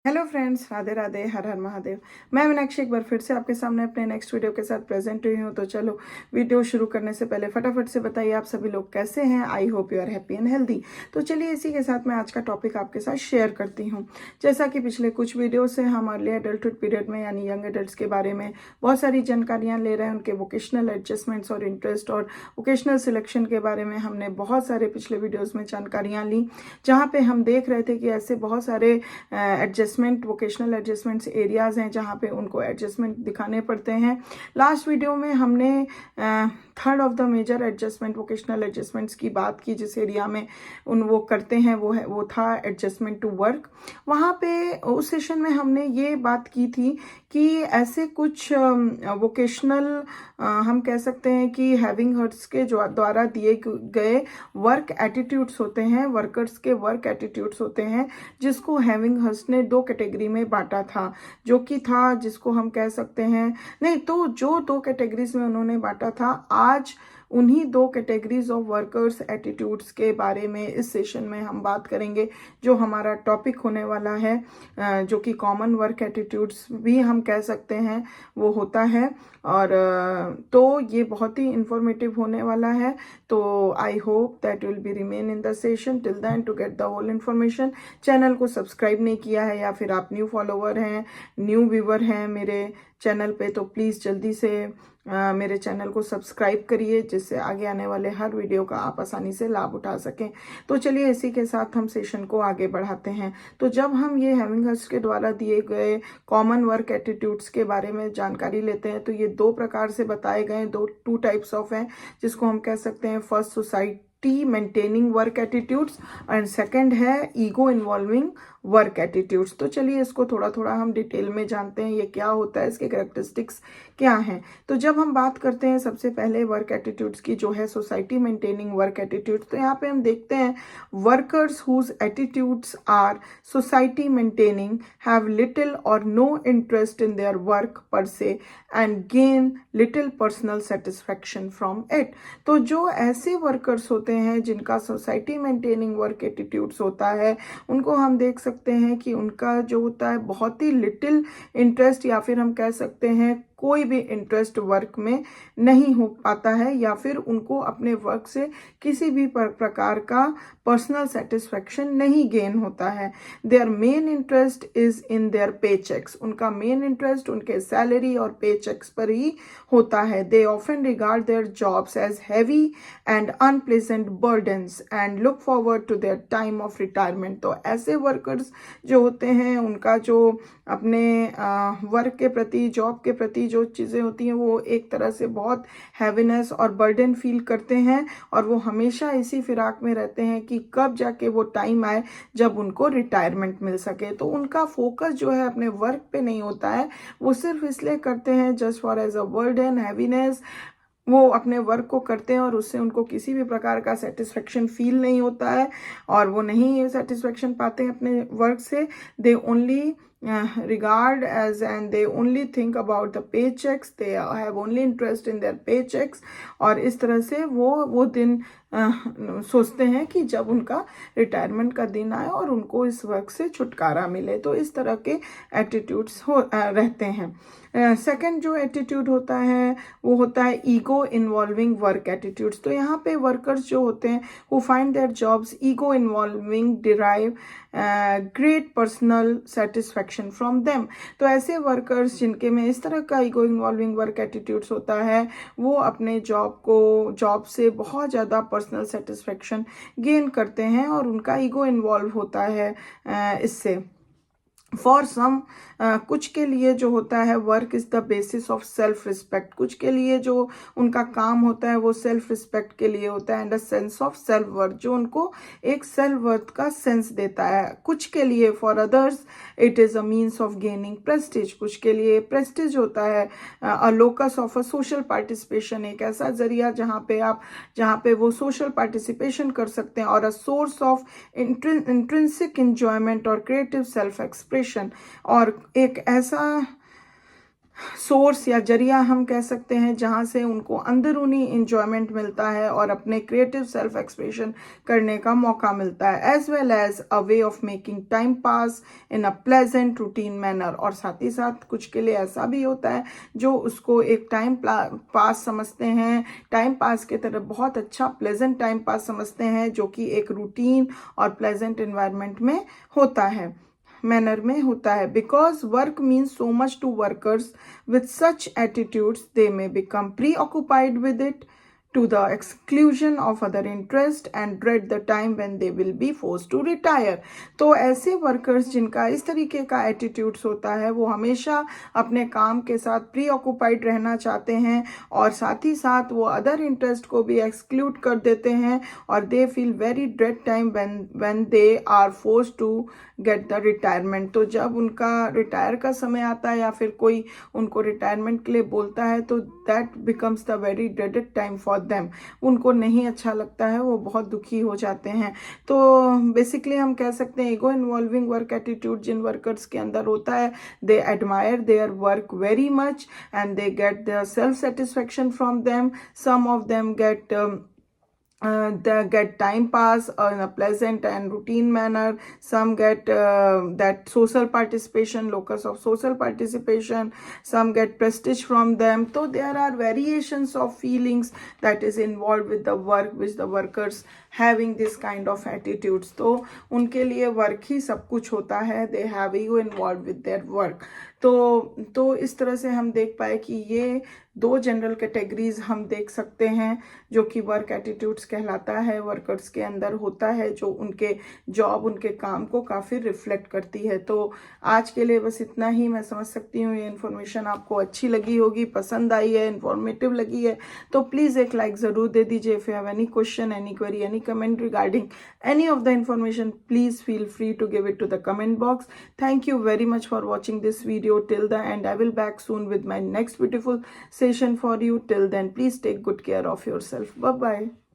Hello friends, Radhe Radhe, हर हर महादेव। मैं मीनाक्षी एक बार फिर से आपके सामने अपने नेक्स्ट वीडियो के साथ प्रेजेंट हुई हूँ। तो चलो, वीडियो शुरू करने से पहले फटाफट से बताइए आप सभी लोग कैसे हैं। I hope you are happy and healthy. तो चलिए, इसी के साथ मैं आज का टॉपिक आपके साथ शेयर करती हूँ। जैसा कि पिछले कुछ वीडियो से हम अर्ली एडल्टहुड पीरियड में यानी यंग एडल्ट के बारे में बहुत सारी जानकारियाँ ले रहे हैं, उनके वोकेशनल एडजस्टमेंट्स और इंटरेस्ट और वोकेशनल सिलेक्शन के बारे में हमने बहुत सारे पिछले वीडियोज़ में जानकारियाँ ली, जहाँ पे हम देख रहे थे कि ऐसे बहुत सारे एडजस्टमेंट वोकेशनल एडजस्टमेंट्स एरियाज़ हैं जहाँ पे उनको एडजस्टमेंट दिखाने पड़ते हैं। लास्ट वीडियो में हमने third of the major adjustment vocational adjustments की बात की, जिस एरिया में वो करते हैं वो था एडजस्टमेंट टू वर्क। वहाँ पे उस सेशन में हमने ये बात की थी कि ऐसे कुछ वोकेशनल हम कह सकते हैं कि हैविंग हर्ट्स के जो द्वारा दिए गए वर्क एटीट्यूड्स होते हैं, वर्कर्स के वर्क एटीट्यूड्स होते हैं, जिसको हैविंग हर्ट्स ने दो कैटेगरी में बांटा था, जो कि था जिसको हम कह सकते हैं, नहीं तो जो दो कैटेगरीज में उन्होंने बांटा था, आज उन्हीं दो कैटेगरीज ऑफ वर्कर्स एटीट्यूड्स के बारे में इस सेशन में हम बात करेंगे, जो हमारा टॉपिक होने वाला है, जो कि कॉमन वर्क एटीट्यूड्स भी हम कह सकते हैं वो होता है। और तो ये बहुत ही इंफॉर्मेटिव होने वाला है। तो I hope that will be remain in the session till then to get the whole information. Channel को सब्सक्राइब नहीं किया है या फिर आप न्यू फॉलोवर हैं, न्यू व्यूवर हैं मेरे चैनल पे, तो प्लीज़ जल्दी से मेरे चैनल को सब्सक्राइब करिए, जिससे आगे आने वाले हर वीडियो का आप आसानी से लाभ उठा सकें। तो चलिए, इसी के साथ हम सेशन को आगे बढ़ाते हैं। तो जब हम ये हैविंग हर्ट्स के द्वारा दिए गए कॉमन वर्क एटीट्यूड्स के बारे में जानकारी लेते हैं, तो ये दो प्रकार से बताए गए, टू टाइप्स ऑफ हैं, जिसको हम कह सकते हैं first society maintaining work attitudes and second है ईगो इन्वॉल्विंग वर्क एटीट्यूड्स। तो चलिए, इसको थोड़ा थोड़ा हम डिटेल में जानते हैं, ये क्या होता है, इसके कैरेक्टरिस्टिक्स क्या हैं। तो जब हम बात करते हैं सबसे पहले वर्क एटीट्यूड्स की, जो है सोसाइटी मेंटेनिंग वर्क एटीट्यूड्स, तो यहाँ पे हम देखते हैं workers whose attitudes are society maintaining have little or no interest in their work per se and gain little personal satisfaction from it. तो जो ऐसे वर्कर्स होते हैं जिनका सोसाइटी मेंटेनिंग वर्क एटीट्यूड्स होता है, उनको हम देख सकते हैं कि उनका जो होता है बहुत ही लिटिल इंटरेस्ट, या फिर हम कह सकते हैं कोई भी इंटरेस्ट वर्क में नहीं हो पाता है, या फिर उनको अपने वर्क से किसी भी प्रकार का पर्सनल सेटिस्फैक्शन नहीं गेन होता है। Their main interest is in their pay checks. उनका मेन इंटरेस्ट उनके सैलरी और पे चेक्स पर ही होता है। They often regard their jobs as heavy and unpleasant burdens and look forward to their time of retirement. तो ऐसे workers जो होते हैं, उनका जो अपने वर्क के प्रति, जॉब के प्रति जो चीज़ें होती हैं, वो एक तरह से बहुत हैवीनेस और बर्डन फील करते हैं, और वो हमेशा इसी फिराक में रहते हैं कि कब जाके वो टाइम आए जब उनको रिटायरमेंट मिल सके। तो उनका फोकस जो है अपने वर्क पे नहीं होता है, वो सिर्फ इसलिए करते हैं just for as a burden, heaviness. वो अपने वर्क को करते हैं और उससे उनको किसी भी प्रकार का सेटिस्फेक्शन फील नहीं होता है, और वो नहीं सेटिस्फेक्शन पाते हैं अपने वर्क से। They only regard as and they only think about the paychecks, they have only interest in their paychecks, और इस तरह से वो दिन सोचते हैं कि जब उनका रिटायरमेंट का दिन आए और उनको इस वर्क से छुटकारा मिले। तो इस तरह के एटीट्यूड्स रहते हैं। सेकंड जो एटीट्यूड होता है वो होता है ईगो इन्वॉल्विंग वर्क एटीट्यूड्स। तो यहाँ पे वर्कर्स जो होते हैं who find their jobs ego involving derive great personal satisfaction from them. तो ऐसे वर्कर्स जिनके में इस तरह का ईगो इन्वॉल्विंग वर्क एटीट्यूड्स होता है, वो अपने जॉब से बहुत ज़्यादा पर्सनल सेटिस्फैक्शन गेन करते हैं, और उनका ईगो इन्वॉल्व होता है इससे। फॉर सम कुछ के लिए जो होता है work is the basis of self respect. कुछ के लिए जो उनका काम होता है वो सेल्फ रिस्पेक्ट के लिए होता है, and a sense of self worth, जो उनको एक सेल्फ वर्थ का सेंस देता है। कुछ के लिए for others it is a means of gaining prestige. कुछ के लिए प्रेस्टिज होता है अ locus of a social participation, एक ऐसा जरिया जहाँ पे वो सोशल पार्टिसिपेशन कर सकते हैं, और a source of intrinsic enjoyment और क्रिएटिव सेल्फ एक्सप्रेशन, और एक ऐसा सोर्स या जरिया हम कह सकते हैं, जहाँ से उनको अंदरूनी इंजॉयमेंट मिलता है और अपने क्रिएटिव सेल्फ एक्सप्रेशन करने का मौका मिलता है, as well as a way of making time pass in a pleasant routine manner. और साथ ही साथ कुछ के लिए ऐसा भी होता है जो उसको एक टाइम पास समझते हैं, टाइम पास की तरह बहुत अच्छा प्लेजेंट टाइम पास समझते हैं, जो कि एक रूटीन और प्लेजेंट इन्वायरमेंट में होता है, मैनर में होता है। Because work means so much to workers with such attitudes they may become preoccupied with it to the exclusion of other interest and dread the time when they will be forced to retire। तो ऐसे workers जिनका इस तरीके का attitudes होता है, वो हमेशा अपने काम के साथ प्री ऑक्यूपाइड रहना चाहते हैं और साथ ही साथ वो अदर इंटरेस्ट को भी एक्सक्लूड कर देते हैं, और they feel very dread time when they are force to get the retirement. तो जब उनका रिटायर का समय आता है या फिर कोई उनको रिटायरमेंट के लिए बोलता है, तो that becomes the very dreaded time for them. उनको नहीं अच्छा लगता है, वो बहुत दुखी हो जाते हैं। तो बेसिकली हम कह सकते हैं ईगो इन्वॉल्विंग वर्क एटीट्यूड जिन वर्कर्स के अंदर होता है, they admire their work very much and they get the self satisfaction from them. Some of them they get time pass in a pleasant and routine manner. Some get that social participation, locus of social participation. Some get prestige from them. So there are variations of feelings that is involved with the work, which the workers having this kind of attitudes. तो उनके लिए work ही सब कुछ होता है, they have ego involved with their work। तो इस तरह से हम देख पाए कि ये दो जनरल कैटेगरीज हम देख सकते हैं जो कि वर्क एटीट्यूड्स कहलाता है, वर्कर्स के अंदर होता है, जो उनके जॉब, उनके काम को काफ़ी रिफ्लेक्ट करती है। तो आज के लिए बस इतना ही। मैं समझ सकती हूँ ये इन्फॉर्मेशन आपको अच्छी लगी होगी, पसंद आई है, इन्फॉर्मेटिव लगी है, तो प्लीज़ एक लाइक ज़रूर दे दीजिए। If you have any question, any query, any comment regarding any of the information, please feel free to give it to the comment box। Thank you very much for watching this video till the end। I will back soon with my next beautiful session for you। Till then, please take good care of yourself। Bye bye।